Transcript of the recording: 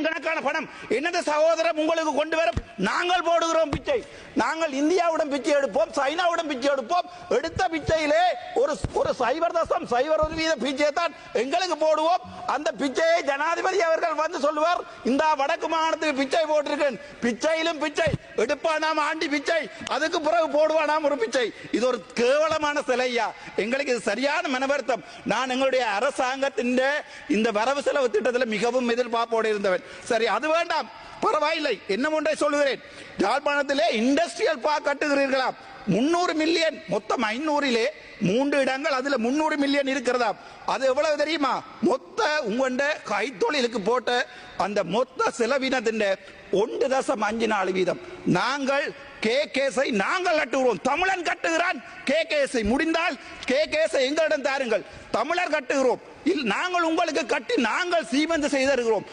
கணக்கான பணம் என்னது சகோதரம் உங்களுக்கு கொண்டு வர நாங்கள் போடுகிறோம் பிச்சை. நாங்கள் இந்தியாவுடன் பிச்சை எடுப்போம், சைனாவுடன் பிச்சை எடுப்போம். எடுத்த பிச்சையிலே ஒரு 0.01% பிச்சை தான் எங்களுக்கு போடுவோம். அந்த பிச்சையை ஜனாதிபதி அவர்கள் வந்து சொல்லுவார், இந்த வடக்கு மாகாணத்துக்கு பிச்சை போட்டிருக்கேன், பிச்சையிலும் பிச்சை எடுப்பானாம் ஆண்டி பிச்சை, அதுக்கு பிறகு போடுவானாம் ஒரு பிச்சை. இது ஒரு கேவலமான சிலையா. எங்களுக்கு இது சரியான மனவருத்தம். நான் எங்களுடைய அரசாங்கத்தின் இந்த வரவு செலவு திட்டத்தில் மிகவும் எதிர்பார்ப்போடு இருந்தவன். சரி, அது வேண்டாம், பரவாயில்லை. என்ன ஒன்றை சொல்லுகிறேன், யாழ்ப்பாணத்திலே இண்டஸ்ட்ரியல் பார்க் கட்டுகிறீர்களா? 300 மில்லியன், மொத்தம் 500லே 3 இடங்கள், அதுல 300 மில்லியன் இருக்கிறதா? அது எவ்வளவு தெரியுமா? மொத்த உங்க கைத்தொழிலுக்கு போட்ட அந்த மொத்த செலவினத்தின் 1.54 வீதம். நாங்கள் கேகேஸை நாங்கள் கட்டுகிறோம். தமிழன் கட்டுகிறான் கேகேஸை. முடிந்தால் கேகேஸை எங்களிடம் தாருங்கள், தமிழர் கட்டுகிறோம். நாங்கள் உங்களுக்கு கட்டி நாங்கள் சீமெந்து செய்திருக்கிறோம்.